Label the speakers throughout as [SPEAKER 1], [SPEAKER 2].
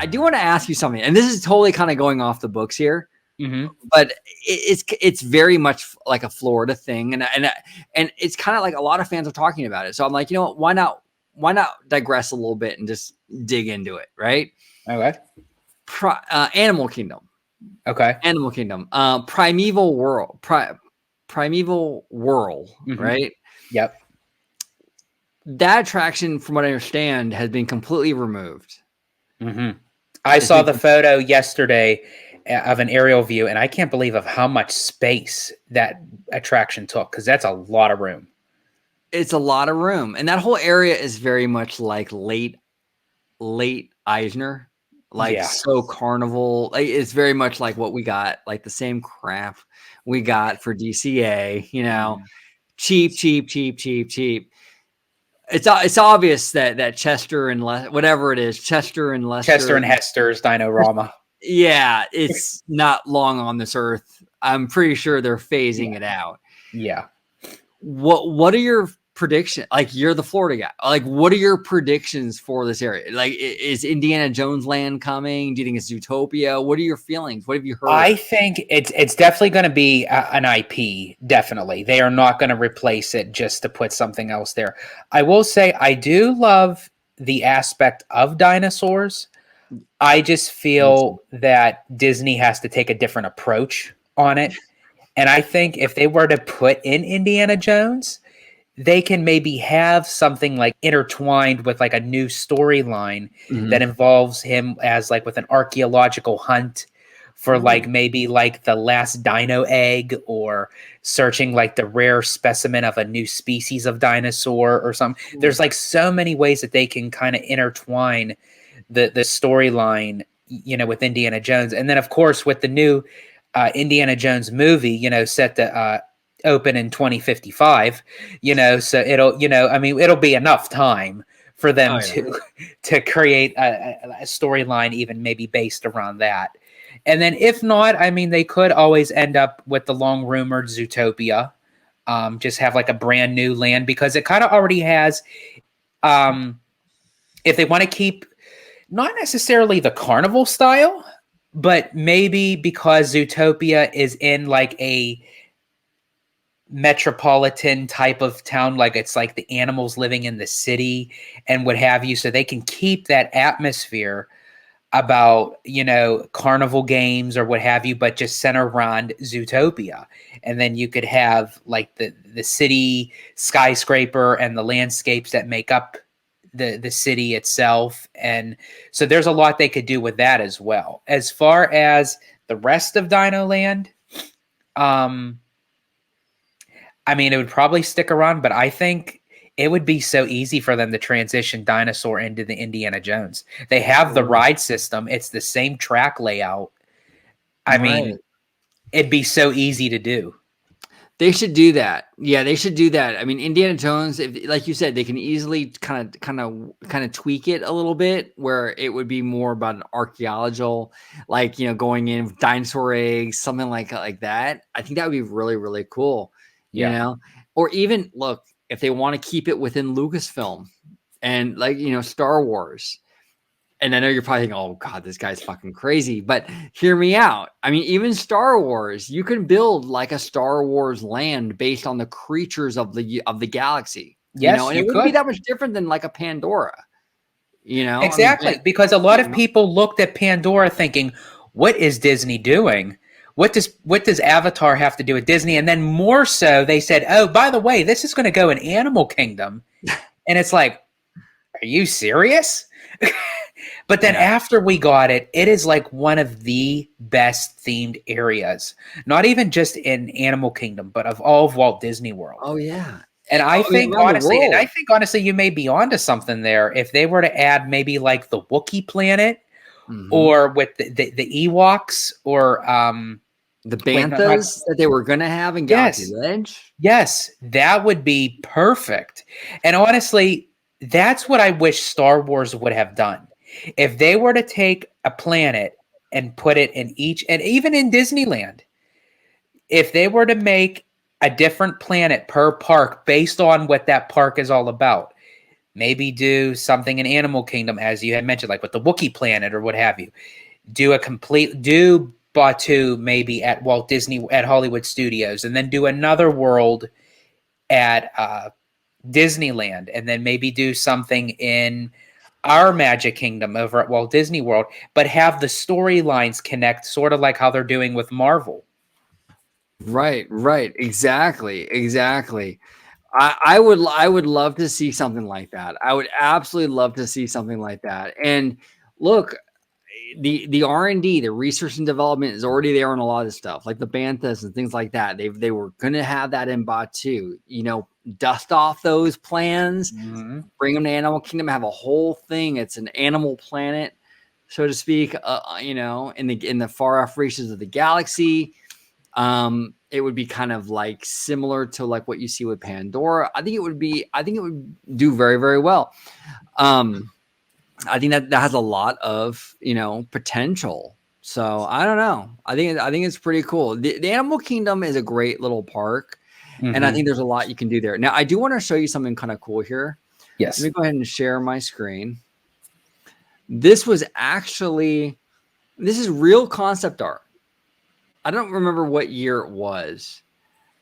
[SPEAKER 1] I do want to ask you something, and this is totally kind of going off the books here, but it's very much like a Florida thing, and it's kind of like a lot of fans are talking about it. So I'm like, you know what? Why not digress a little bit and just dig into it, right?
[SPEAKER 2] Okay.
[SPEAKER 1] Animal Kingdom.
[SPEAKER 2] Okay.
[SPEAKER 1] Animal Kingdom. Primeval World. Primeval World, right?
[SPEAKER 2] Yep.
[SPEAKER 1] That attraction, from what I understand, has been completely removed.
[SPEAKER 2] I saw the photo yesterday of an aerial view, and I can't believe of how much space that attraction took, because that's a lot of room.
[SPEAKER 1] It's a lot of room, and that whole area is very much like late Eisner, like so carnival. Like, it's very much like what we got, like the same crap we got for DCA. You know, cheap. It's obvious that Chester and whatever it is, Chester and
[SPEAKER 2] Hester's Dino-Rama.
[SPEAKER 1] Yeah, it's not long on this earth. I'm pretty sure they're phasing it out.
[SPEAKER 2] Yeah.
[SPEAKER 1] What are your predictions? Like, you're the Florida guy. Like, what are your predictions for this area? Like, is Indiana Jones Land coming? Do you think it's Zootopia? What are your feelings? What have you heard?
[SPEAKER 2] I think it's definitely going to be an IP. Definitely, they are not going to replace it just to put something else there. I will say I do love the aspect of dinosaurs. I just feel that Disney has to take a different approach on it. And I think if they were to put in Indiana Jones, they can maybe have something like intertwined with like a new storyline that involves him as like with an archaeological hunt for like maybe like the last dino egg, or searching like the rare specimen of a new species of dinosaur or something. There's like so many ways that they can kind of intertwine the storyline, you know, with Indiana Jones. And then of course with the new Indiana Jones movie, you know, set to open in 2055, you know, so it'll, you know, I mean, it'll be enough time for them to create a storyline even maybe based around that. And then if not, I mean, they could always end up with the long rumored Zootopia, just have like a brand new land, because it kind of already has, if they want to keep not necessarily the carnival style, but maybe because Zootopia is in like a metropolitan type of town, like it's like the animals living in the city and what have you, so they can keep that atmosphere about, you know, carnival games or what have you, but just center around Zootopia. And then you could have like the city skyscraper and the landscapes that make up the city itself. And so there's a lot they could do with that as well. As far as the rest of Dino Land, I mean, it would probably stick around, but I think it would be so easy for them to transition Dinosaur into the Indiana Jones. They have the ride system. It's the same track layout. I mean, it'd be so easy to do.
[SPEAKER 1] They should do that. Yeah, they should do that. I mean, Indiana Jones, if, like you said, they can easily kind of tweak it a little bit, where it would be more about an archaeological, like, you know, going in with dinosaur eggs, something like that. I think that would be really, really cool. You know, or even look, if they want to keep it within Lucasfilm and, like, you know, Star Wars. And I know you're probably thinking, oh God, this guy's fucking crazy, but hear me out. I mean, even Star Wars, you can build like a Star Wars land based on the creatures of the galaxy.
[SPEAKER 2] Yes,
[SPEAKER 1] you know, and it wouldn't be that much different than like a Pandora. You know,
[SPEAKER 2] exactly. I mean, because a lot of people looked at Pandora thinking, what is Disney doing? What does Avatar have to do with Disney? And then more so, they said, oh, by the way, this is going to go in Animal Kingdom. And it's like, are you serious? But then after we got it, it is like one of the best themed areas, not even just in Animal Kingdom, but of all of Walt Disney World.
[SPEAKER 1] Oh yeah.
[SPEAKER 2] And I think honestly, you may be onto something there. If they were to add maybe like the Wookiee planet, or with the Ewoks, or
[SPEAKER 1] the Banthas that they were going to have in Galaxy's Edge.
[SPEAKER 2] Yes, that would be perfect. And honestly, that's what I wish Star Wars would have done. If they were to take a planet and put it in each, and even in Disneyland, if they were to make a different planet per park based on what that park is all about, Maybe do something in Animal Kingdom, as you had mentioned, like with the Wookiee planet or what have you. Do Batu maybe at Walt Disney at Hollywood Studios, and then do another world at Disneyland, and then maybe do something in our Magic Kingdom over at Walt Disney World, but have the storylines connect, sort of like how they're doing with Marvel.
[SPEAKER 1] Right. Exactly. I would love to see something like that. I would absolutely love to see something like that. And look, the R&D, the research and development is already there on a lot of stuff, like the banthas and things like that. They were going to have that in Batu. Dust off those plans,
[SPEAKER 2] Mm-hmm.
[SPEAKER 1] bring them to Animal Kingdom, have a whole thing. It's an animal planet, so to speak. In the far off reaches of the galaxy. It would be kind of like similar to like what you see with Pandora. I think it would do very, very well. I think that has a lot of, potential. So I don't know. I think it's pretty cool. The Animal Kingdom is a great little park, and I
[SPEAKER 2] Mm-hmm.
[SPEAKER 1] think there's a lot you can do there. Now, I do want to show you something kind of cool here. Let
[SPEAKER 2] Yes.
[SPEAKER 1] me go ahead and share my screen. This is real concept art. I don't remember what year it was,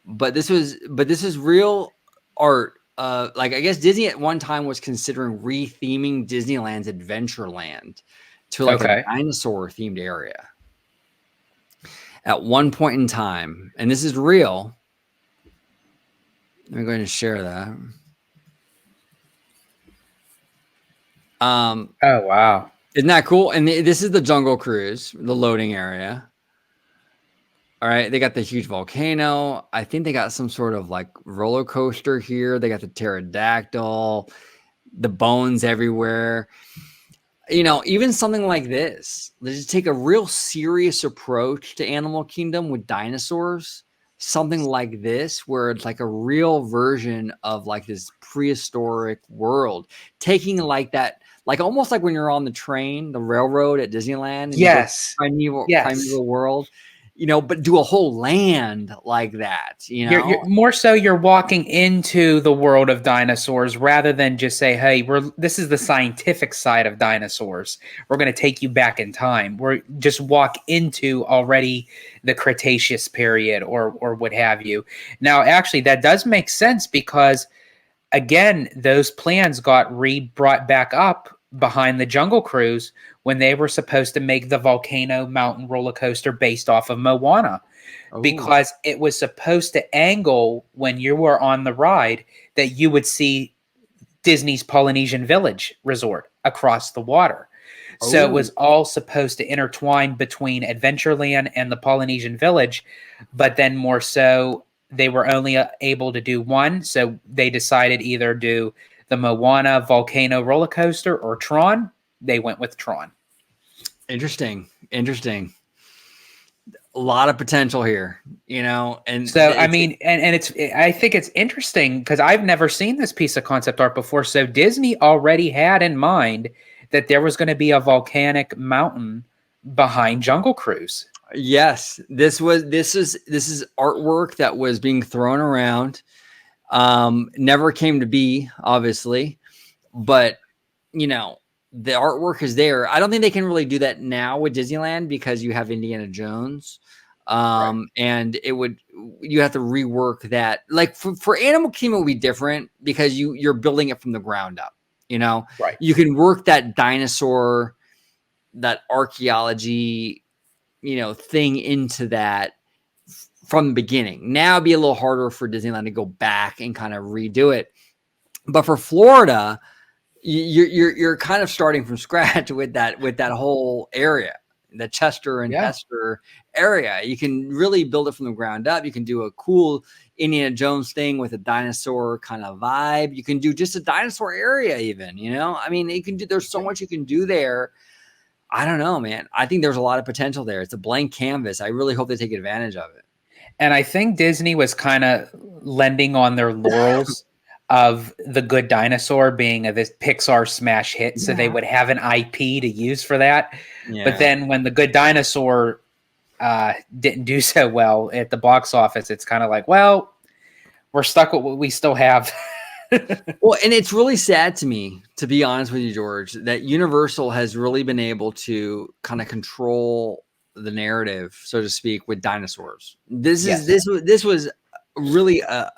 [SPEAKER 1] but this is real art. Like, I guess Disney at one time was considering retheming Disneyland's Adventureland to like a
[SPEAKER 2] Okay.
[SPEAKER 1] dinosaur themed area at one point in time. And this is real. Let me go ahead and share that.
[SPEAKER 2] Oh, wow.
[SPEAKER 1] Isn't that cool? And this is the Jungle Cruise, the loading area. All right, they got the huge volcano. I think they got some sort of like roller coaster here. They got the pterodactyl, the bones everywhere. Even something like this, they just take a real serious approach to Animal Kingdom with dinosaurs. Something like this, where it's like a real version of like this prehistoric world, taking like that, like almost like when you're on the train, the railroad at Disneyland, and you go
[SPEAKER 2] Yes.
[SPEAKER 1] primeval world, but do a whole land like that,
[SPEAKER 2] You're more so you're walking into the world of dinosaurs rather than just say, "Hey, this is the scientific side of dinosaurs. We're going to take you back in time." We're just walk into already the Cretaceous period or what have you. Now, actually, that does make sense because again, those plans got brought back up behind the Jungle Cruise when they were supposed to make the Volcano Mountain roller coaster based off of Moana,
[SPEAKER 1] Oh,
[SPEAKER 2] because it was supposed to angle when you were on the ride that you would see Disney's Polynesian Village resort across the water. So it
[SPEAKER 1] oh,
[SPEAKER 2] was all supposed to intertwine between Adventureland and the Polynesian Village, but then more so they were only able to do one. So they decided either do the Moana volcano roller coaster or Tron. They went with Tron.
[SPEAKER 1] interesting. A lot of potential here, and
[SPEAKER 2] So I mean, and I think it's interesting because I've never seen this piece of concept art before. So Disney already had in mind that there was going to be a volcanic mountain behind Jungle Cruise.
[SPEAKER 1] yes, this is artwork that was being thrown around. Never came to be, obviously, but the artwork is there. I don't think they can really do that now with Disneyland because you have Indiana Jones.
[SPEAKER 2] Right.
[SPEAKER 1] And you have to rework that. Like for Animal Kingdom, it would be different because you're building it from the ground up.
[SPEAKER 2] Right.
[SPEAKER 1] You can work that dinosaur, that archaeology, thing into that from the beginning. Now it'd be a little harder for Disneyland to go back and kind of redo it. But for Florida, you're kind of starting from scratch with that whole area, the Chester and
[SPEAKER 2] Yeah.
[SPEAKER 1] Hester area. You can really build it from the ground up. You can do a cool Indiana Jones thing with a dinosaur kind of vibe. You can do just a dinosaur area even, I mean, there's so much you can do there. I don't know, man. I think there's a lot of potential there. It's a blank canvas. I really hope they take advantage of it.
[SPEAKER 2] And I think Disney was kind of lending on their laurels of The Good Dinosaur being this Pixar smash hit. So they would have an IP to use for that.
[SPEAKER 1] Yeah.
[SPEAKER 2] But then when The Good Dinosaur didn't do so well at the box office, it's kind of like, well, we're stuck with what we still have.
[SPEAKER 1] Well, and it's really sad to me, to be honest with you, George, that Universal has really been able to kind of control the narrative, so to speak, with dinosaurs.
[SPEAKER 2] Yes.
[SPEAKER 1] This was really a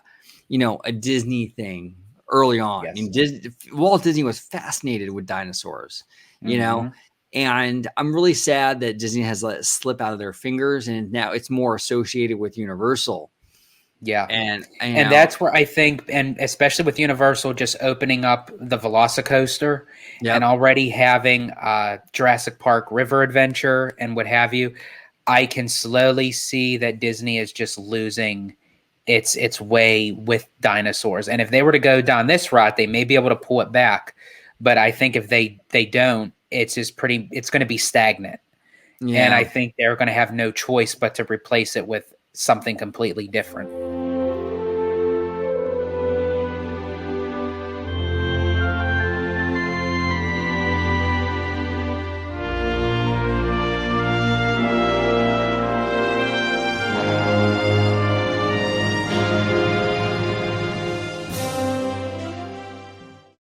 [SPEAKER 1] Disney thing early on. I
[SPEAKER 2] Yes.
[SPEAKER 1] mean, Walt Disney was fascinated with dinosaurs,
[SPEAKER 2] Hmm.
[SPEAKER 1] and I'm really sad that Disney has let it slip out of their fingers, and now it's more associated with Universal.
[SPEAKER 2] Yeah.
[SPEAKER 1] And
[SPEAKER 2] And that's where I think, and especially with Universal just opening up the Velocicoaster and
[SPEAKER 1] yep,
[SPEAKER 2] already having Jurassic Park River Adventure and what have you, I can slowly see that Disney is just losing its way with dinosaurs. And if they were to go down this route, they may be able to pull it back. But I think if they don't, it's going to be stagnant. And
[SPEAKER 1] yeah.
[SPEAKER 2] I think they're going to have no choice but to replace it with something completely different.